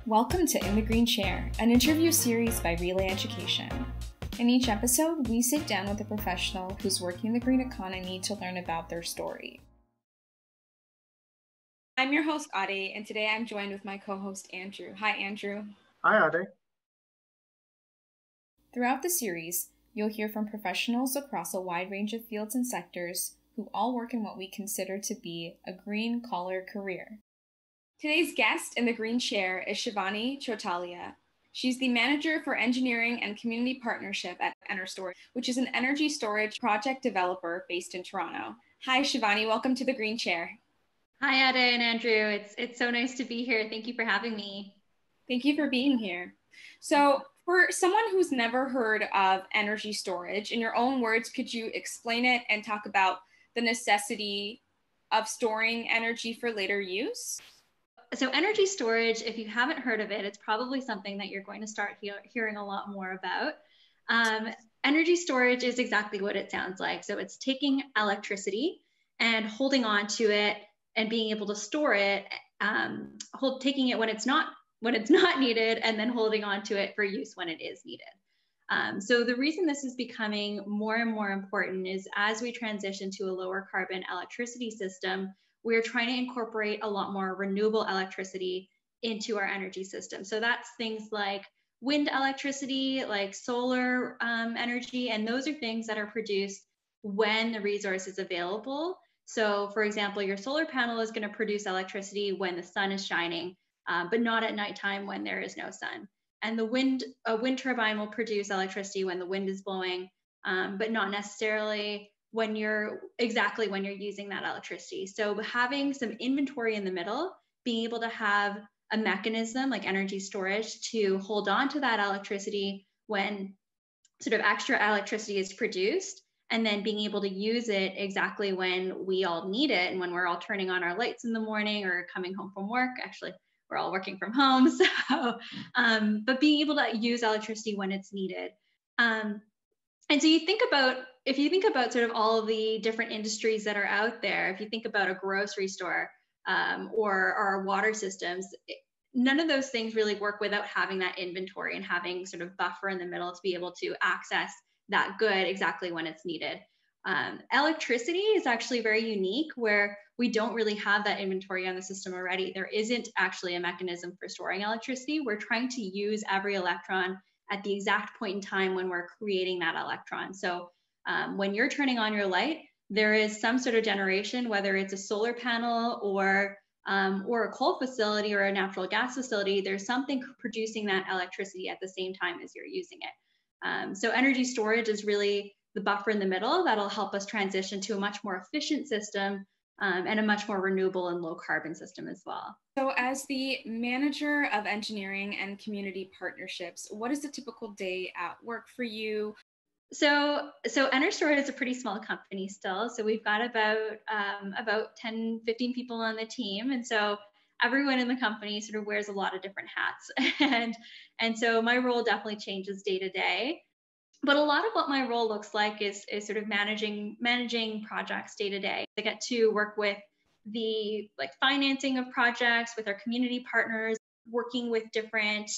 Welcome to In the Green Chair, an interview series by Relay Education. In each episode, we sit down with a professional who's working the green economy to learn about their story. I'm your host, Ade, and today I'm joined with my co-host, Andrew. Hi, Andrew. Hi, Ade. Throughout the series, you'll hear from professionals across a wide range of fields and sectors who all work in what we consider to be a green-collar career. Today's guest in the Green Chair is Shivani Chotalia. She's the Manager for Engineering and Community Partnership at NRStor, which is an energy storage project developer based in Toronto. Hi, Shivani. Welcome to the Green Chair. Hi, Ade and Andrew. It's so nice to be here. Thank you for having me. Thank you for being here. So, for someone who's never heard of energy storage, in your own words, could you explain it and talk about the necessity of storing energy for later use? So energy storage, if you haven't heard of it, it's probably something that you're going to start hearing a lot more about. Energy storage is exactly what it sounds like. So it's taking electricity and holding on to it and being able to store it, taking it when it's not needed, and then holding on to it for use when it is needed. So the reason this is becoming more and more important is as we transition to a lower carbon electricity system, we're trying to incorporate a lot more renewable electricity into our energy system. So that's things like wind electricity, like solar energy, and those are things that are produced when the resource is available. So for example, your solar panel is going to produce electricity when the sun is shining, but not at nighttime when there is no sun. And a wind turbine will produce electricity when the wind is blowing, but not necessarily when you're using that electricity. So having some inventory in the middle, being able to have a mechanism like energy storage to hold on to that electricity when sort of extra electricity is produced, and then being able to use it exactly when we all need it and when we're all turning on our lights in the morning or coming home from work. Actually, we're all working from home, so but being able to use electricity when it's needed. And so if you think about sort of all of the different industries that are out there, if you think about a grocery store or our water systems, none of those things really work without having that inventory and having sort of buffer in the middle to be able to access that good exactly when it's needed. Electricity is actually very unique where we don't really have that inventory on the system already. There isn't actually a mechanism for storing electricity. We're trying to use every electron at the exact point in time when we're creating that electron. So when you're turning on your light, there is some sort of generation, whether it's a solar panel or a coal facility or a natural gas facility, there's something producing that electricity at the same time as you're using it. So energy storage is really the buffer in the middle that'll help us transition to a much more efficient system and a much more renewable and low carbon system as well. So as the Manager of Engineering and Community Partnerships, what is a typical day at work for you? So NRStor is a pretty small company still. So we've got about 10, 15 people on the team. And so everyone in the company sort of wears a lot of different hats. And so my role definitely changes day to day. But a lot of what my role looks like is sort of managing projects day to day. I get to work with the financing of projects with our community partners, working with different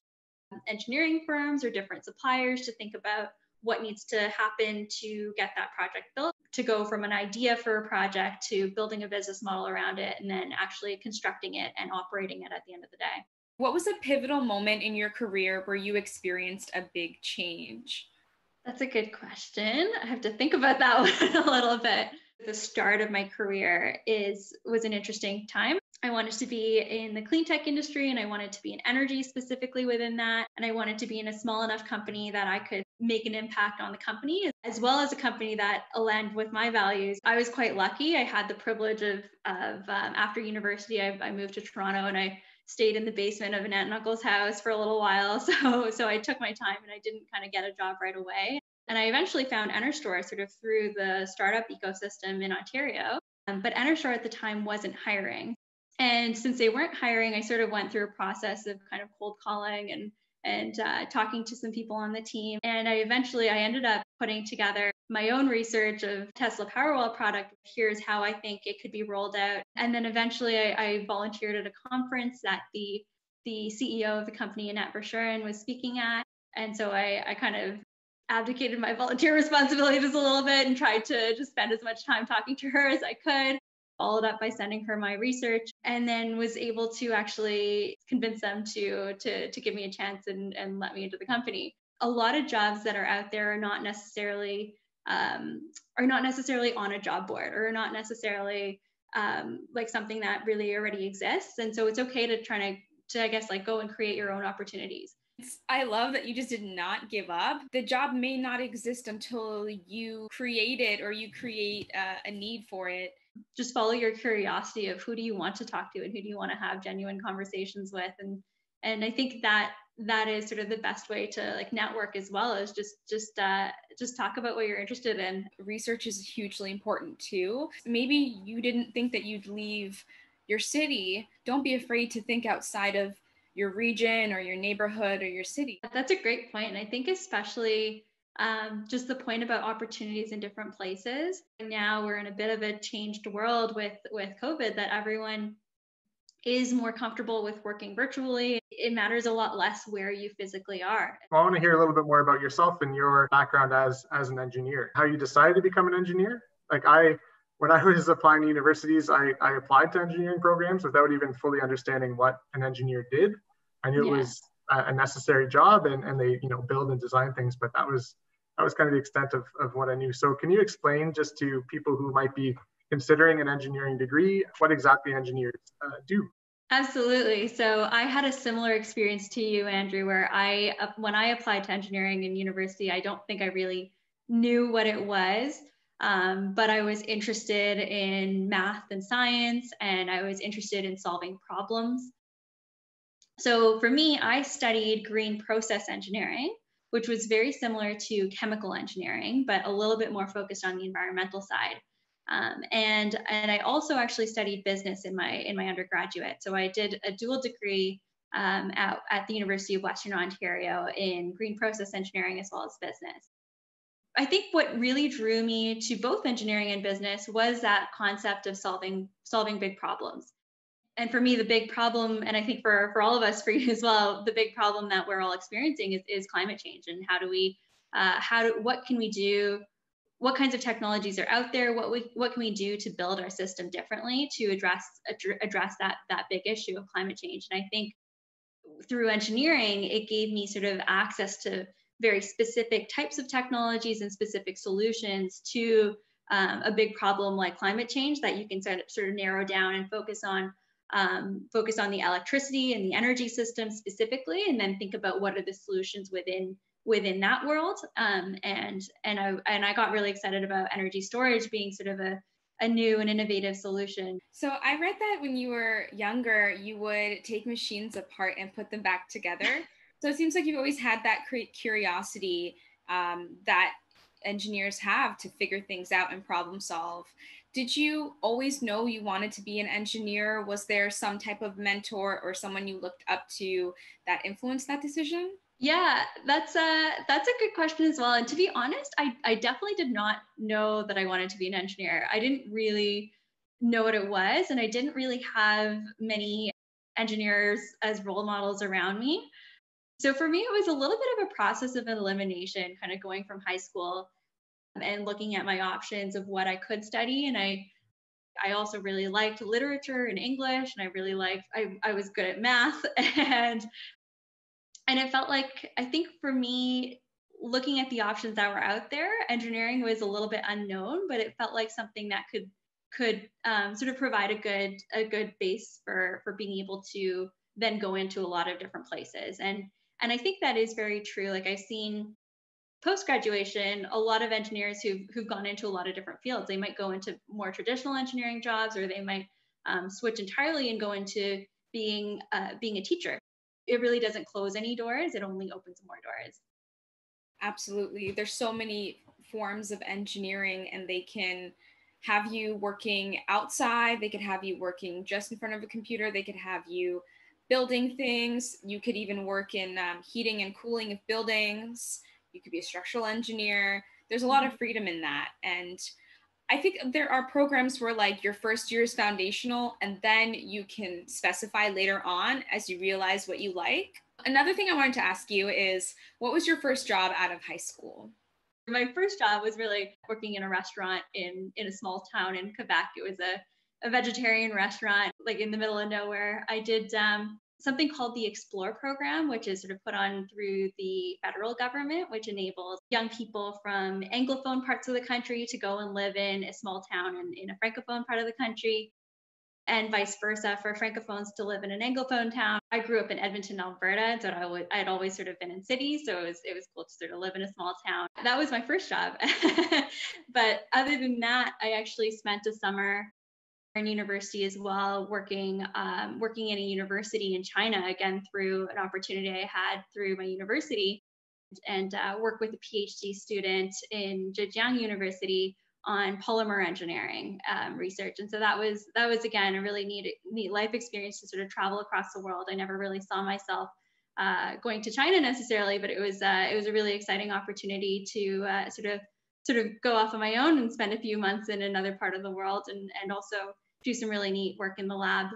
engineering firms or different suppliers to think about what needs to happen to get that project built, to go from an idea for a project to building a business model around it and then actually constructing it and operating it at the end of the day. What was a pivotal moment in your career where you experienced a big change? That's a good question. I have to think about that one a little bit. The start of my career was an interesting time. I wanted to be in the clean tech industry and I wanted to be in energy specifically within that. And I wanted to be in a small enough company that I could make an impact on the company, as well as a company that aligned with my values. I was quite lucky. I had the privilege of after university, I moved to Toronto and I stayed in the basement of an aunt and uncle's house for a little while. So I took my time and I didn't kind of get a job right away. And I eventually found NRStor sort of through the startup ecosystem in Ontario. But NRStor at the time wasn't hiring. And since they weren't hiring, I sort of went through a process of kind of cold calling and talking to some people on the team. And I ended up putting together my own research of Tesla Powerwall product. Here's how I think it could be rolled out. And then eventually I volunteered at a conference that the the CEO of the company in NRStor was speaking at. And so I kind of abdicated my volunteer responsibilities a little bit and tried to just spend as much time talking to her as I could. Followed up by sending her my research, and then was able to actually convince them to give me a chance and let me into the company. A lot of jobs that are out there are not necessarily on a job board, or not necessarily like something that really already exists. And so it's okay to try to I guess like go and create your own opportunities. I love that you just did not give up. The job may not exist until you create it, or you create a need for it. Just follow your curiosity of who do you want to talk to and who do you want to have genuine conversations with. And I think that is sort of the best way to like network as well, as just talk about what you're interested in. Research is hugely important too. Maybe you didn't think that you'd leave your city. Don't be afraid to think outside of your region or your neighborhood or your city. That's a great point. And I think especially just the point about opportunities in different places. Now we're in a bit of a changed world with COVID, that everyone is more comfortable with working virtually. It matters a lot less where you physically are. I want to hear a little bit more about yourself and your background as an engineer, how you decided to become an engineer. When I was applying to universities, I applied to engineering programs without even fully understanding what an engineer did. I knew it was a necessary job, and they build and design things, but that was kind of the extent of what I knew. So can you explain just to people who might be considering an engineering degree what exactly engineers do? Absolutely. So I had a similar experience to you, Andrew, where when I applied to engineering in university, I don't think I really knew what it was. But I was interested in math and science, and I was interested in solving problems. So for me, I studied green process engineering, which was very similar to chemical engineering, but a little bit more focused on the environmental side. And I also actually studied business in my undergraduate. So I did a dual degree at the University of Western Ontario in green process engineering as well as business. I think what really drew me to both engineering and business was that concept of solving big problems. And for me, the big problem, and I think for all of us, for you as well, the big problem that we're all experiencing is climate change. And what can we do? What kinds of technologies are out there? What can we do to build our system differently to address that big issue of climate change? And I think through engineering, it gave me sort of access to very specific types of technologies and specific solutions to a big problem like climate change that you can sort of narrow down and focus on the electricity and the energy system specifically, and then think about what are the solutions within that world. And I got really excited about energy storage being sort of a new and innovative solution. So I read that when you were younger, you would take machines apart and put them back together. So it seems like you've always had that curiosity that engineers have to figure things out and problem solve. Did you always know you wanted to be an engineer? Was there some type of mentor or someone you looked up to that influenced that decision? Yeah, that's a good question as well. And to be honest, I definitely did not know that I wanted to be an engineer. I didn't really know what it was, and I didn't really have many engineers as role models around me. So for me, it was a little bit of a process of elimination, kind of going from high school and looking at my options of what I could study. And I also really liked literature and English, and I was good at math, and it felt like, I think for me, looking at the options that were out there, engineering was a little bit unknown, but it felt like something that could sort of provide a good base for being able to then go into a lot of different places. And I think that is very true. Like, I've seen post-graduation, a lot of engineers who've gone into a lot of different fields. They might go into more traditional engineering jobs, or they might switch entirely and go into being a teacher. It really doesn't close any doors. It only opens more doors. Absolutely. There's so many forms of engineering, and they can have you working outside. They could have you working just in front of a computer. They could have you building things. You could even work in heating and cooling of buildings. You could be a structural engineer. There's a lot of freedom in that. And I think there are programs where like your first year is foundational and then you can specify later on as you realize what you like. Another thing I wanted to ask you is, what was your first job out of high school? My first job was really working in a restaurant in a small town in Quebec. It was a vegetarian restaurant, like in the middle of nowhere. I did something called the Explore program, which is sort of put on through the federal government, which enables young people from Anglophone parts of the country to go and live in a small town in a Francophone part of the country, and vice versa for Francophones to live in an Anglophone town. I grew up in Edmonton, Alberta, so I'd always sort of been in cities, so it was cool to sort of live in a small town. That was my first job. But other than that, I actually spent a summer in university as well, working in a university in China, again through an opportunity I had through my university, and work with a PhD student in Zhejiang University on polymer engineering research. And so that was again a really neat life experience to sort of travel across the world. I never really saw myself going to China necessarily, but it was a really exciting opportunity to sort of go off on my own and spend a few months in another part of the world, and also do some really neat work in the lab.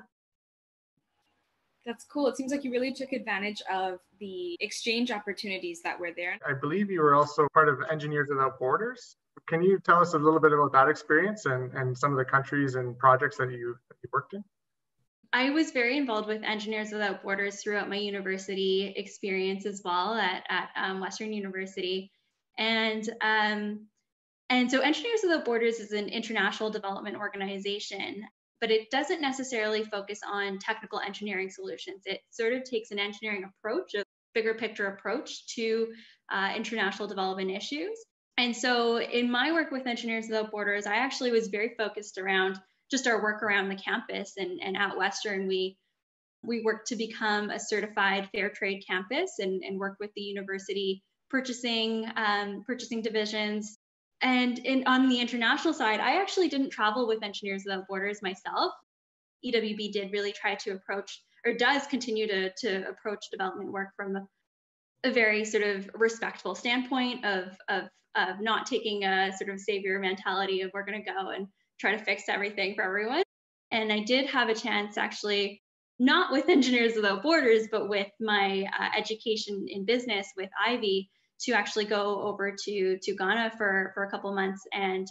That's cool. It seems like you really took advantage of the exchange opportunities that were there. I believe you were also part of Engineers Without Borders. Can you tell us a little bit about that experience and some of the countries and projects that you worked in? I was very involved with Engineers Without Borders throughout my university experience as well at Western University. And so Engineers Without Borders is an international development organization, but it doesn't necessarily focus on technical engineering solutions. It sort of takes an engineering approach, a bigger picture approach to international development issues. And so in my work with Engineers Without Borders, I actually was very focused around just our work around the campus. And at Western, we worked to become a certified fair trade campus and worked with the university purchasing divisions. And on the international side, I actually didn't travel with Engineers Without Borders myself. EWB did really try to approach, or does continue to approach development work from a very sort of respectful standpoint of not taking a sort of savior mentality of we're going to go and try to fix everything for everyone. And I did have a chance, actually, not with Engineers Without Borders, but with my education in business with Ivy, to actually go over to Ghana for a couple months and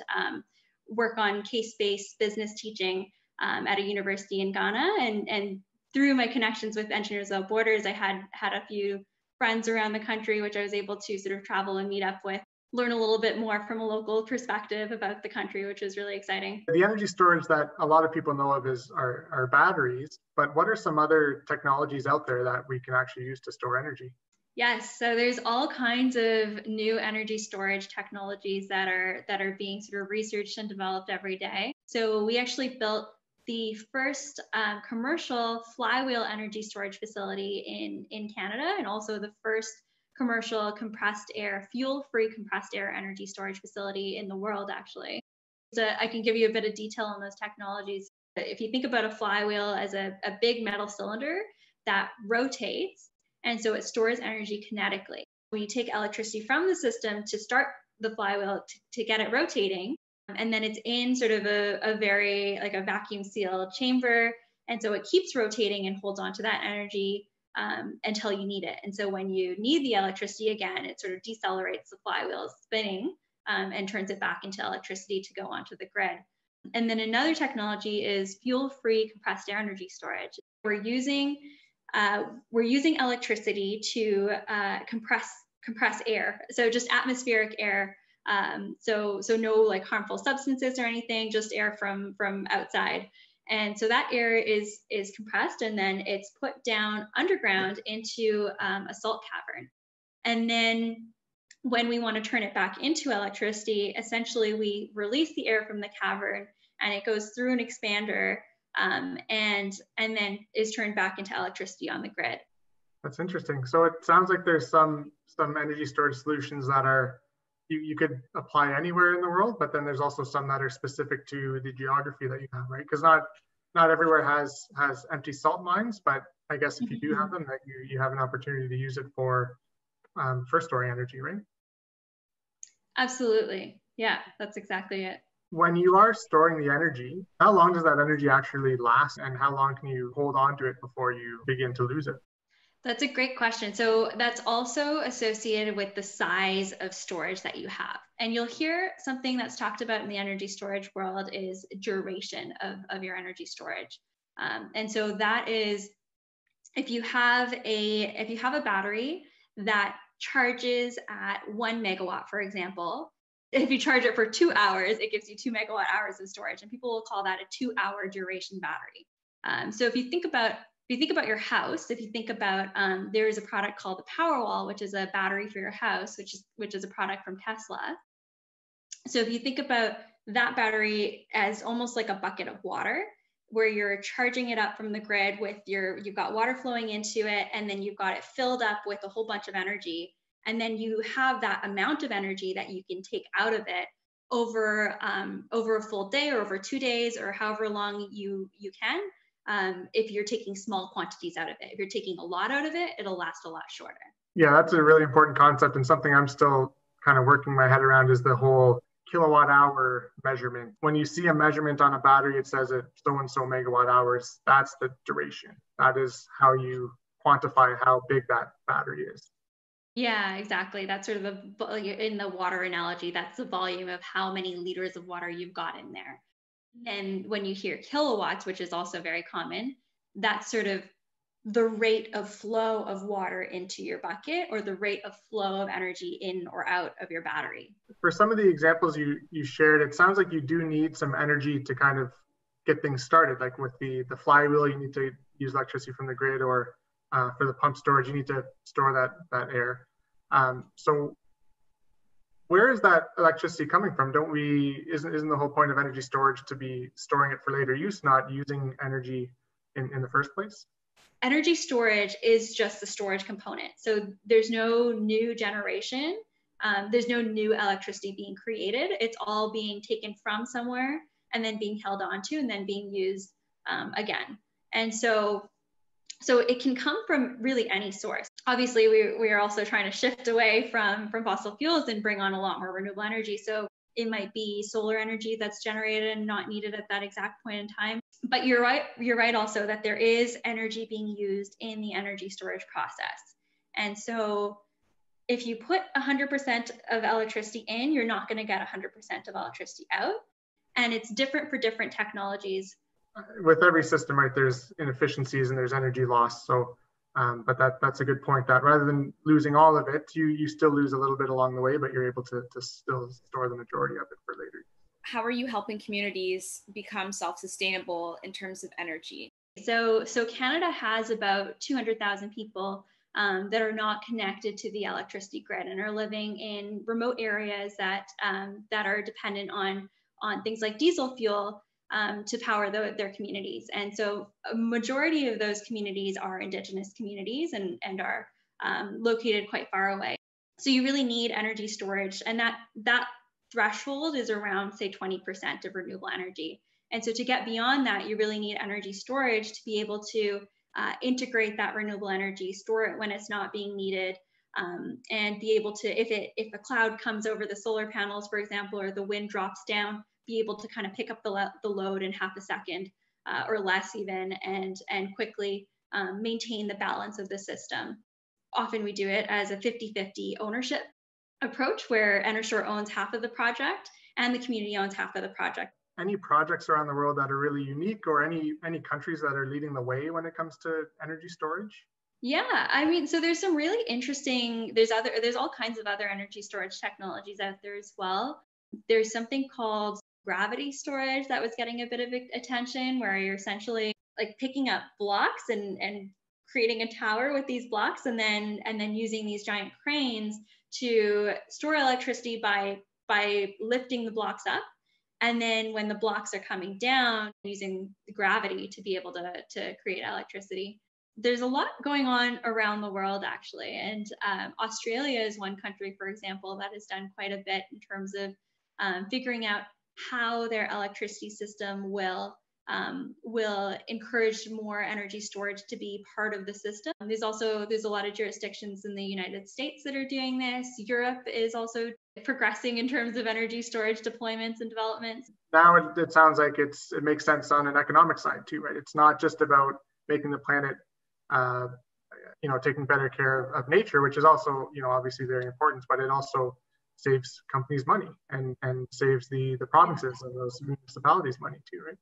work on case-based business teaching at a university in Ghana. And through my connections with Engineers Without Borders, I had a few friends around the country, which I was able to sort of travel and meet up with, learn a little bit more from a local perspective about the country, which was really exciting. The energy storage that a lot of people know of are batteries, but what are some other technologies out there that we can actually use to store energy? Yes, so there's all kinds of new energy storage technologies that are being sort of researched and developed every day. So we actually built the first commercial flywheel energy storage facility in Canada, and also the first commercial compressed air, fuel-free compressed air energy storage facility in the world, actually. So I can give you a bit of detail on those technologies. If you think about a flywheel as a big metal cylinder that rotates, and so it stores energy kinetically. When you take electricity from the system to start the flywheel to get it rotating, and then it's in sort of a very like a vacuum sealed chamber, and so it keeps rotating and holds on to that energy until you need it. And so when you need the electricity again, it sort of decelerates the flywheel spinning and turns it back into electricity to go onto the grid. And then another technology is fuel-free compressed air energy storage. We're using electricity to compress air, so just atmospheric air. So no like harmful substances or anything, just air from outside. And so that air is compressed, and then it's put down underground into a salt cavern. And then when we want to turn it back into electricity, essentially we release the air from the cavern, and it goes through an expander, and then is turned back into electricity on the grid. That's interesting. So it sounds like there's some energy storage solutions that are you could apply anywhere in the world, but then there's also some that are specific to the geography that you have, right? Because not everywhere has empty salt mines, but I guess if you do have them, that you have an opportunity to use it for storing energy, right? Absolutely. Yeah, that's exactly it. When you are storing the energy, how long does that energy actually last, and how long can you hold on to it before you begin to lose it? That's a great question. So that's also associated with the size of storage that you have. And you'll hear something that's talked about in the energy storage world is duration of your energy storage. And so that is, if you have a battery that charges at 1 megawatt, for example, if you charge it for 2 hours, it gives you 2 megawatt hours of storage, and people will call that a 2-hour duration battery. So if you think about your house, if you think about there is a product called the Powerwall, which is a battery for your house, which is a product from Tesla. So if you think about that battery as almost like a bucket of water, where you're charging it up from the grid with you've got water flowing into it, and then you've got it filled up with a whole bunch of energy. And then you have that amount of energy that you can take out of it over a full day or over 2 days or however long you can. If you're taking small quantities out of it. If you're taking a lot out of it, it'll last a lot shorter. Yeah, that's a really important concept, and something I'm still kind of working my head around is the whole kilowatt hour measurement. When you see a measurement on a battery, it says it's so and so megawatt hours. That's the duration. That is how you quantify how big that battery is. Yeah, exactly. That's sort of in the water analogy, that's the volume of how many liters of water you've got in there. And when you hear kilowatts, which is also very common, that's sort of the rate of flow of water into your bucket, or the rate of flow of energy in or out of your battery. For some of the examples you shared, it sounds like you do need some energy to kind of get things started. Like with the flywheel, you need to use electricity from the grid, or for the pump storage, you need to store that air. So where is that electricity coming from? Isn't the whole point of energy storage to be storing it for later use, not using energy in the first place? Energy storage is just the storage component. So there's no new generation. There's no new electricity being created. It's all being taken from somewhere and then being held onto and then being used again. And so it can come from really any source. Obviously, we are also trying to shift away from fossil fuels and bring on a lot more renewable energy. So it might be solar energy that's generated and not needed at that exact point in time. But you're right also that there is energy being used in the energy storage process. And so if you put 100% of electricity in, you're not going to get 100% of electricity out. And it's different for different technologies. With every system, right, there's inefficiencies and there's energy loss. So, but that's a good point, that rather than losing all of it, you still lose a little bit along the way, but you're able to still store the majority of it for later. How are you helping communities become self-sustainable in terms of energy? So Canada has about 200,000 people that are not connected to the electricity grid and are living in remote areas that are dependent on things like diesel fuel to power their communities. And so a majority of those communities are Indigenous communities and are located quite far away. So you really need energy storage, and that threshold is around, say, 20% of renewable energy. And so to get beyond that, you really need energy storage to be able to integrate that renewable energy, store it when it's not being needed, and be able to, if a cloud comes over the solar panels, for example, or the wind drops down, be able to kind of pick up the load in half a second or less even, and quickly maintain the balance of the system. Often we do it as a 50-50 ownership approach, where NRStor owns half of the project and the community owns half of the project. Any projects around the world that are really unique, or any countries that are leading the way when it comes to energy storage? Yeah, I mean, so there's some really interesting, there's all kinds of other energy storage technologies out there as well. There's something called gravity storage that was getting a bit of attention, where you're essentially like picking up blocks and creating a tower with these blocks, and then using these giant cranes to store electricity by lifting the blocks up. And then when the blocks are coming down, using the gravity to be able to create electricity. There's a lot going on around the world, actually. And Australia is one country, for example, that has done quite a bit in terms of figuring out how their electricity system will encourage more energy storage to be part of the system. There's a lot of jurisdictions in the United States that are doing this. Europe is also progressing in terms of energy storage deployments and developments. now it sounds like it makes sense on an economic side too, right? It's not just about making the planet, taking better care of nature, which is also, obviously very important, but it also saves companies money and saves the provinces and those municipalities money too, right?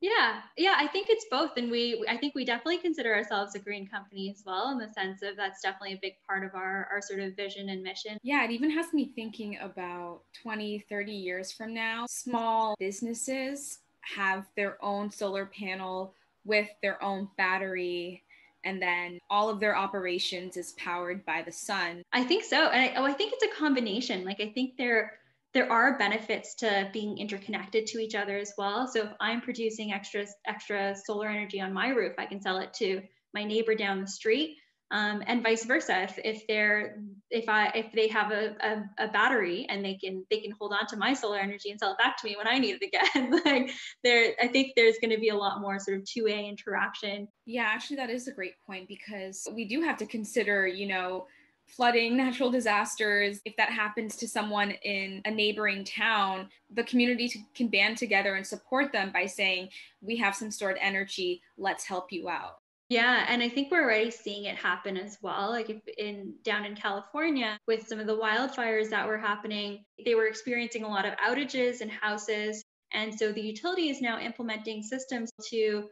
Yeah, I think it's both. And I think we definitely consider ourselves a green company as well, in the sense of that's definitely a big part of our sort of vision and mission. Yeah, it even has me thinking about 20, 30 years from now, small businesses have their own solar panel with their own battery, and then all of their operations is powered by the sun. I think so. And I think it's a combination. Like, I think there are benefits to being interconnected to each other as well. So if I'm producing extra solar energy on my roof, I can sell it to my neighbor down the street, and vice versa. If they have a battery and they can hold on to my solar energy and sell it back to me when I need it again. I think there's going to be a lot more sort of two-way interaction. Yeah, actually, that is a great point, because we do have to consider, flooding, natural disasters. If that happens to someone in a neighboring town, the community can band together and support them by saying, we have some stored energy, let's help you out. Yeah, and I think we're already seeing it happen as well. Like, down in California, with some of the wildfires that were happening, they were experiencing a lot of outages in houses. And so the utility is now implementing systems to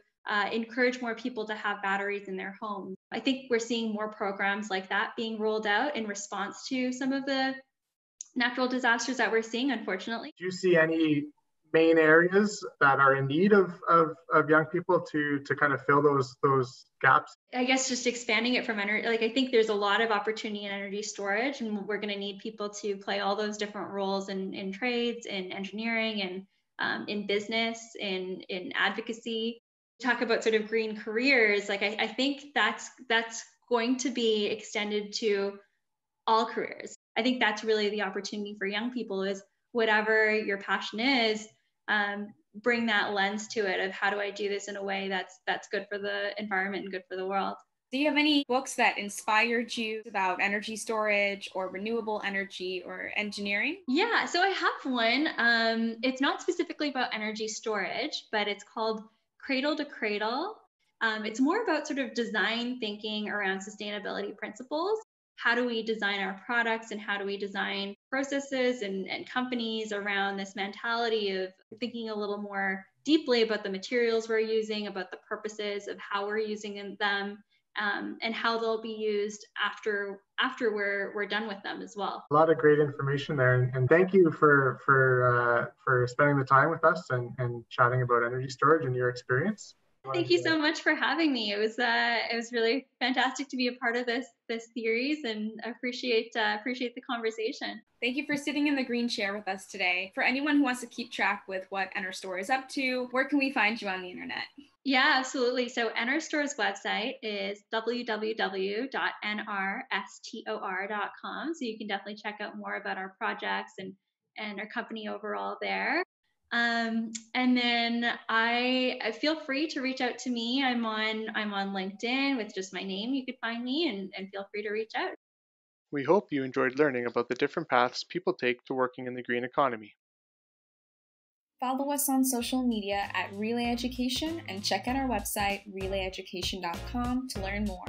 encourage more people to have batteries in their homes. I think we're seeing more programs like that being rolled out in response to some of the natural disasters that we're seeing, unfortunately. Do you see any main areas that are in need of young people to kind of fill those gaps? I guess just expanding it from energy. Like, I think there's a lot of opportunity in energy storage, and we're going to need people to play all those different roles in trades, in engineering, and in business, in advocacy. Talk about sort of green careers. Like, I think that's going to be extended to all careers. I think that's really the opportunity for young people, is whatever your passion is, bring that lens to it of, how do I do this in a way that's good for the environment and good for the world. Do you have any books that inspired you about energy storage or renewable energy or engineering? Yeah, so I have one. It's not specifically about energy storage, but it's called Cradle to Cradle. It's more about sort of design thinking around sustainability principles. How do we design our products, and how do we design processes and companies around this mentality of thinking a little more deeply about the materials we're using, about the purposes of how we're using them, and how they'll be used after we're done with them as well. A lot of great information there, and thank you for spending the time with us and chatting about energy storage and your experience. Thank you so much for having me. It was really fantastic to be a part of this series, and appreciate the conversation. Thank you for sitting in the green chair with us today. For anyone who wants to keep track with what NRStor is up to, where can we find you on the internet? Yeah, absolutely. So NRStor's website is www.nrstor.com. So you can definitely check out more about our projects and our company overall there. And then I feel free to reach out to me. I'm on LinkedIn with just my name. You could find me, and feel free to reach out. We hope you enjoyed learning about the different paths people take to working in the green economy. Follow us on social media at Relay Education, and check out our website, relayeducation.com, to learn more.